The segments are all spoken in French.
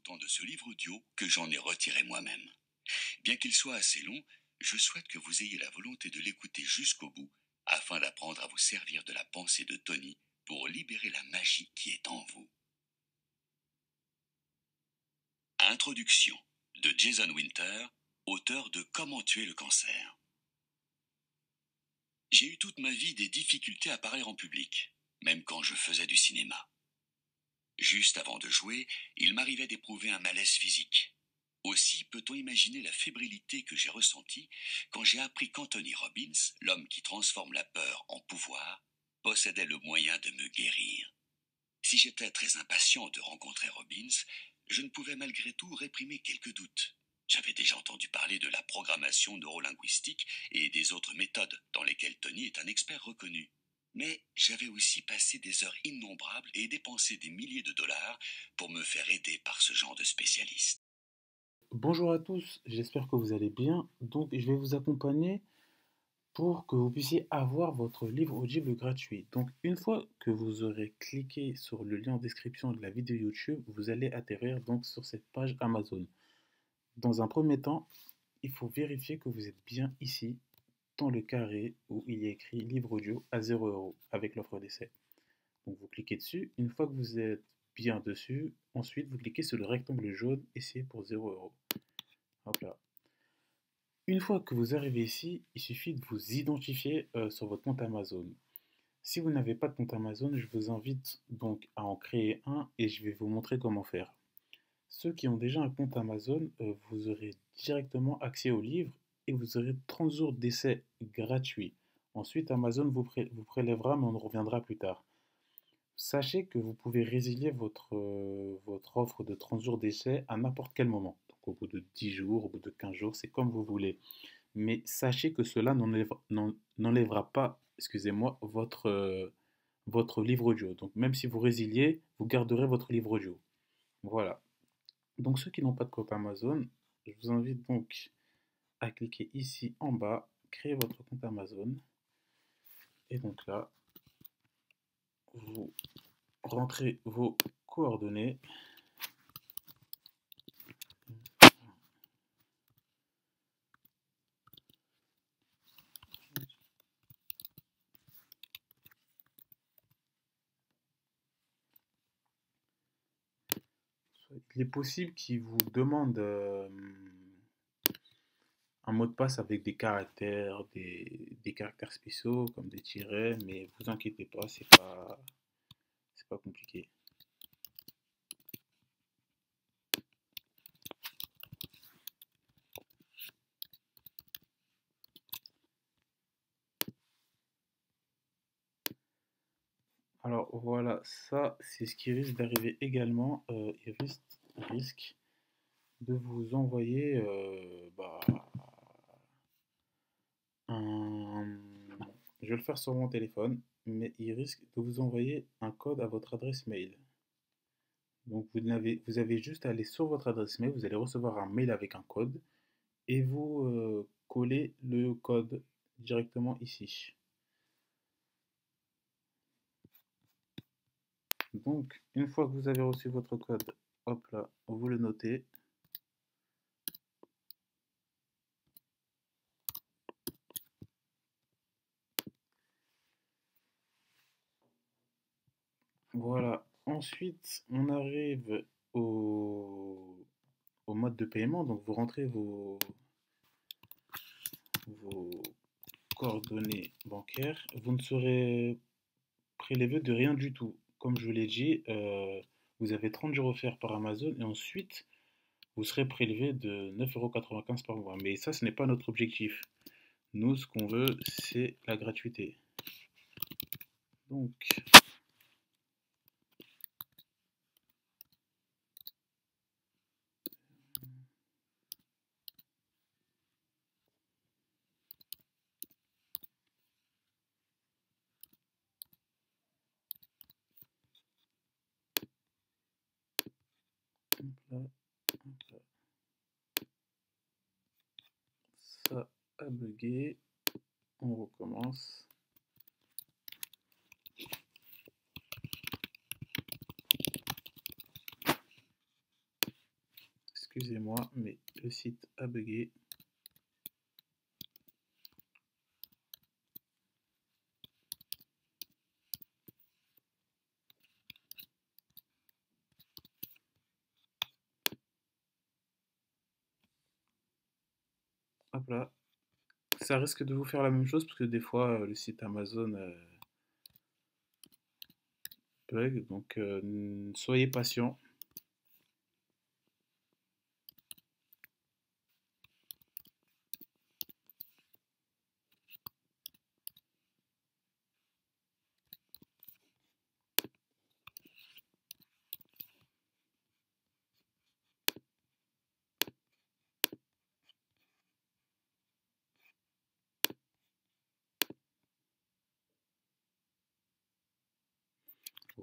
autant de ce livre audio que j'en ai retiré moi-même. Bien qu'il soit assez long, je souhaite que vous ayez la volonté de l'écouter jusqu'au bout, afin d'apprendre à vous servir de la pensée de Tony pour libérer la magie qui est en vous. Introduction de Jason Winter, auteur de Comment tuer le cancer. J'ai eu toute ma vie des difficultés à parler en public, même quand je faisais du cinéma. Juste avant de jouer, il m'arrivait d'éprouver un malaise physique. Aussi peut-on imaginer la fébrilité que j'ai ressentie quand j'ai appris qu'Anthony Robbins, l'homme qui transforme la peur en pouvoir, possédait le moyen de me guérir. Si j'étais très impatient de rencontrer Robbins, je ne pouvais malgré tout réprimer quelques doutes. J'avais déjà entendu parler de la programmation neurolinguistique et des autres méthodes dans lesquelles Tony est un expert reconnu. Mais j'avais aussi passé des heures innombrables et dépensé des milliers de dollars pour me faire aider par ce genre de spécialiste. Bonjour à tous, j'espère que vous allez bien. Donc, je vais vous accompagner pour que vous puissiez avoir votre livre audible gratuit. Donc, une fois que vous aurez cliqué sur le lien en description de la vidéo YouTube, vous allez atterrir donc sur cette page Amazon. Dans un premier temps, il faut vérifier que vous êtes bien ici, dans le carré où il y a écrit livre audio à 0 € avec l'offre d'essai. Donc, vous cliquez dessus. Une fois que vous êtes bien dessus, ensuite vous cliquez sur le rectangle jaune et c'est pour 0 €. Hop là. Une fois que vous arrivez ici, il suffit de vous identifier sur votre compte Amazon. Si vous n'avez pas de compte Amazon, je vous invite donc à en créer un et je vais vous montrer comment faire. Ceux qui ont déjà un compte Amazon, vous aurez directement accès au livre et vous aurez 30 jours d'essai gratuit. Ensuite, Amazon vous prélèvera, mais on en reviendra plus tard. Sachez que vous pouvez résilier votre offre de 30 jours d'essai à n'importe quel moment. Donc au bout de 10 jours, au bout de 15 jours, c'est comme vous voulez. Mais sachez que cela n'enlèvera pas, excusez-moi, votre livre audio. Donc même si vous résiliez, vous garderez votre livre audio. Voilà. Donc ceux qui n'ont pas de compte Amazon, je vous invite donc à cliquer ici en bas, créer votre compte Amazon. Et donc là, vous rentrez vos coordonnées. Il est possible qu'il vous demande un mot de passe avec des caractères spéciaux comme des tirets, mais vous inquiétez pas, c'est pas compliqué. Alors voilà, ça c'est ce qui risque d'arriver également. Il risque de vous envoyer un... Je vais le faire sur mon téléphone, mais il risque de vous envoyer un code à votre adresse mail. Donc vous avez juste à aller sur votre adresse mail, vous allez recevoir un mail avec un code et vous collez le code directement ici. Donc une fois que vous avez reçu votre code, hop là, vous le notez. Voilà. Ensuite, on arrive au mode de paiement. Donc vous rentrez vos coordonnées bancaires. Vous ne serez prélevé de rien du tout. Comme je vous l'ai dit, vous avez 30 jours offerts par Amazon et ensuite vous serez prélevé de 9,95 € par mois. Mais ça, ce n'est pas notre objectif. Nous, ce qu'on veut, c'est la gratuité. Donc, hop là, hop là. Ça a bugué. On recommence. Excusez-moi, mais le site a bugué. Hop là. Ça risque de vous faire la même chose parce que des fois le site Amazon bug, donc soyez patient.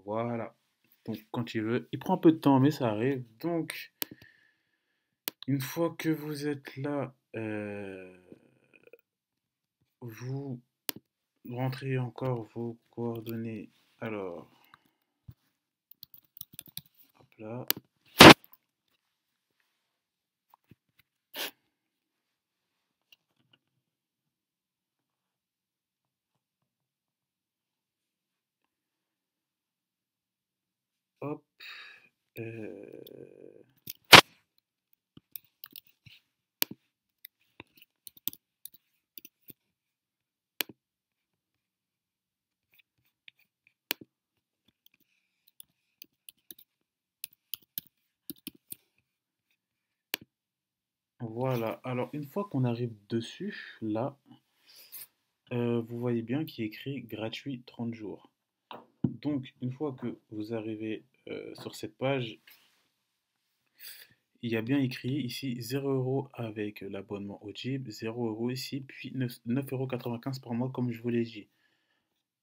Voilà. Donc quand il veut, il prend un peu de temps, mais ça arrive. Donc une fois que vous êtes là, vous rentrez encore vos coordonnées. Alors, hop là. Hop. euh, Voilà. Alors une fois qu'on arrive dessus, là, vous voyez bien qu'il est écrit gratuit 30 jours. Donc une fois que vous arrivez sur cette page, il y a bien écrit ici 0 € avec l'abonnement au Jib, 0 € ici, puis 9,95 € par mois comme je vous l'ai dit.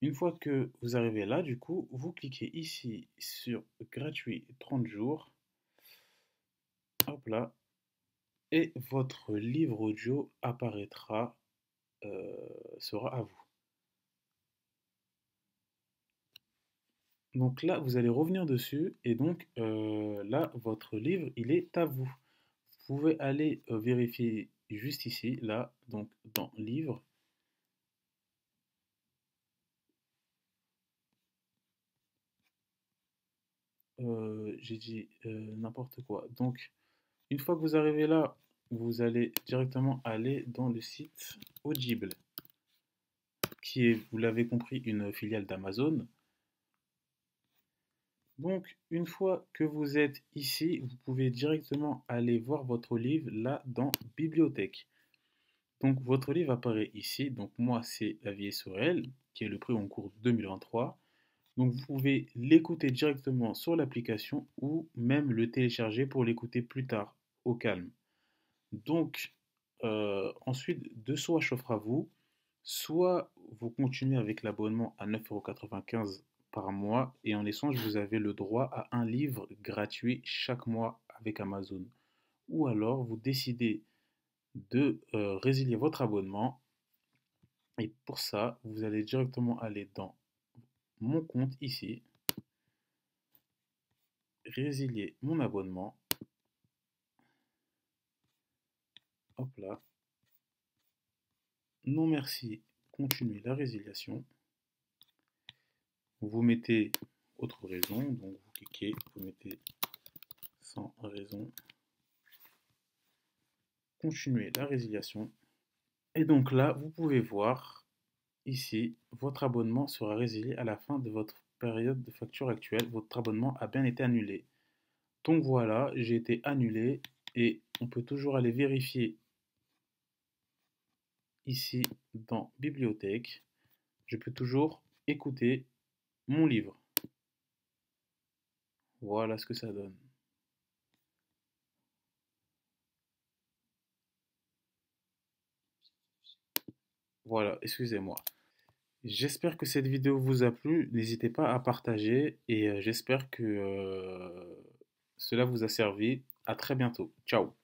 Une fois que vous arrivez là, du coup, vous cliquez ici sur gratuit 30 jours. Hop là. Et votre livre audio apparaîtra, sera à vous. Donc là, vous allez revenir dessus et donc là, votre livre, il est à vous. Vous pouvez aller vérifier juste ici, là, donc dans livre. J'ai dit n'importe quoi. Donc, une fois que vous arrivez là, vous allez directement aller dans le site Audible, qui est, vous l'avez compris, une filiale d'Amazon. Donc, une fois que vous êtes ici, vous pouvez directement aller voir votre livre là dans Bibliothèque. Donc, votre livre apparaît ici. Donc, moi, c'est La vie est sur elle, qui est le prix en cours 2023. Donc, vous pouvez l'écouter directement sur l'application ou même le télécharger pour l'écouter plus tard, au calme. Donc, ensuite, deux choix s'offrent à vous. Soit vous continuez avec l'abonnement à 9,95 € par mois et en échange, vous avez le droit à un livre gratuit chaque mois avec Amazon. Ou alors, vous décidez de résilier votre abonnement et pour ça, vous allez directement aller dans mon compte ici, résilier mon abonnement. Hop là. Non merci, continuez la résiliation. Vous mettez autre raison, donc vous cliquez, vous mettez sans raison. Continuez la résiliation. Et donc là, vous pouvez voir ici, votre abonnement sera résilié à la fin de votre période de facture actuelle. Votre abonnement a bien été annulé. Donc voilà, j'ai été annulé et on peut toujours aller vérifier ici dans Bibliothèque. Je peux toujours écouter mon livre. Voilà ce que ça donne. Voilà, excusez-moi. J'espère que cette vidéo vous a plu. N'hésitez pas à partager et j'espère que cela vous a servi. À très bientôt. Ciao.